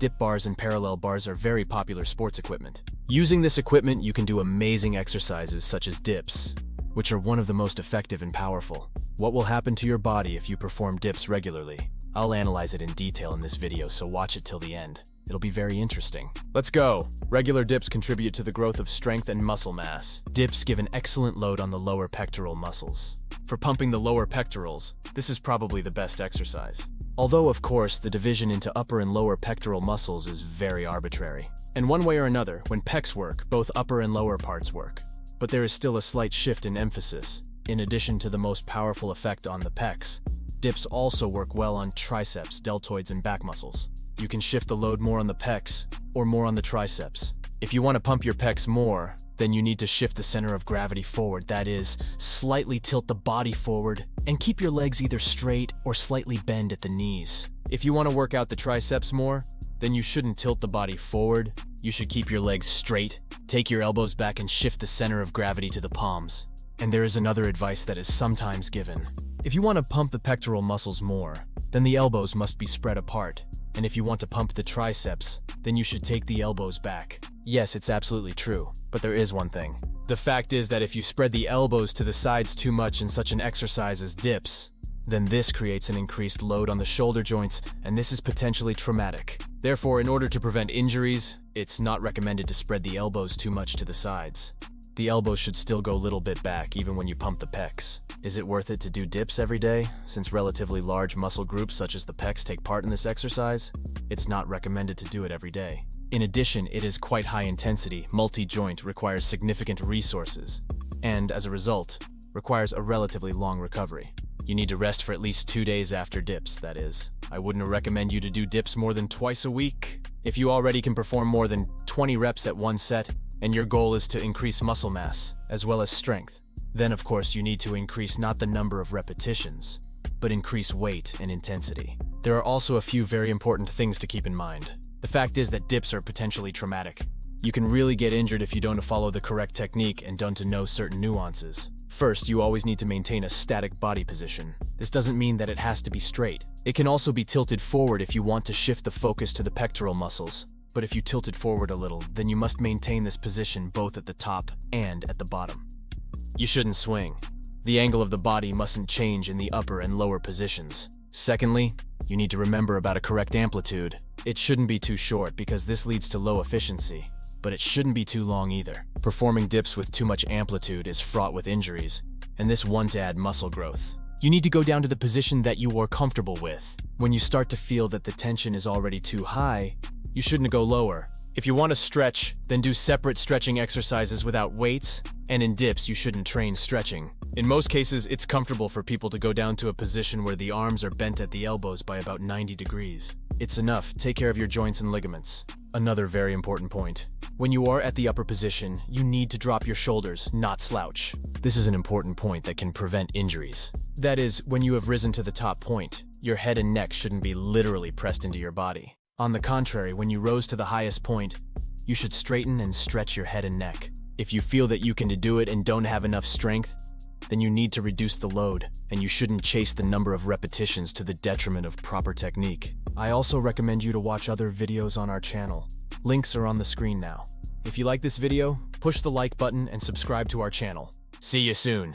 dip bars and parallel bars are very popular sports equipment. Using this equipment, you can do amazing exercises such as dips, which are one of the most effective and powerful. What will happen to your body if you perform dips regularly? I'll analyze it in detail in this video, so watch it till the end. It'll be very interesting. Let's go! Regular dips contribute to the growth of strength and muscle mass. Dips give an excellent load on the lower pectoral muscles. For pumping the lower pectorals, this is probably the best exercise. Although, of course, the division into upper and lower pectoral muscles is very arbitrary. And one way or another, when pecs work, both upper and lower parts work. But there is still a slight shift in emphasis. In addition to the most powerful effect on the pecs, dips also work well on triceps, deltoids, and back muscles. You can shift the load more on the pecs or more on the triceps. If you want to pump your pecs more, then you need to shift the center of gravity forward, that is, slightly tilt the body forward and keep your legs either straight or slightly bend at the knees. If you want to work out the triceps more, then you shouldn't tilt the body forward. You should keep your legs straight, take your elbows back and shift the center of gravity to the palms. And there is another advice that is sometimes given. If you want to pump the pectoral muscles more, then the elbows must be spread apart. And if you want to pump the triceps, then you should take the elbows back. Yes, it's absolutely true, but there is one thing. The fact is that if you spread the elbows to the sides too much in such an exercise as dips, then this creates an increased load on the shoulder joints, and this is potentially traumatic. Therefore, in order to prevent injuries, it's not recommended to spread the elbows too much to the sides. The elbows should still go a little bit back even when you pump the pecs. Is it worth it to do dips every day, since relatively large muscle groups such as the pecs take part in this exercise? It's not recommended to do it every day. In addition, it is quite high intensity, multi-joint, requires significant resources, and as a result, requires a relatively long recovery. You need to rest for at least 2 days after dips, that is. I wouldn't recommend you to do dips more than twice a week. If you already can perform more than 20 reps at one set, and your goal is to increase muscle mass, as well as strength, then of course you need to increase not the number of repetitions, but increase weight and intensity. There are also a few very important things to keep in mind. The fact is that dips are potentially traumatic. You can really get injured if you don't follow the correct technique and don't know certain nuances. First, you always need to maintain a static body position. This doesn't mean that it has to be straight. It can also be tilted forward if you want to shift the focus to the pectoral muscles. But if you tilt it forward a little, then you must maintain this position both at the top and at the bottom. You shouldn't swing. The angle of the body mustn't change in the upper and lower positions. Secondly, you need to remember about a correct amplitude. It shouldn't be too short because this leads to low efficiency, but it shouldn't be too long either. Performing dips with too much amplitude is fraught with injuries, and this one to add muscle growth. You need to go down to the position that you are comfortable with. When you start to feel that the tension is already too high, you shouldn't go lower. If you want to stretch, then do separate stretching exercises without weights, and in dips you shouldn't train stretching. In most cases, it's comfortable for people to go down to a position where the arms are bent at the elbows by about 90 degrees. It's enough. Take care of your joints and ligaments. Another very important point. When you are at the upper position, you need to drop your shoulders, not slouch. This is an important point that can prevent injuries. That is, when you have risen to the top point, your head and neck shouldn't be literally pressed into your body. On the contrary, when you rose to the highest point, you should straighten and stretch your head and neck. If you feel that you can do it and don't have enough strength, then you need to reduce the load, and you shouldn't chase the number of repetitions to the detriment of proper technique. I also recommend you to watch other videos on our channel. Links are on the screen now. If you like this video, push the like button and subscribe to our channel. See you soon.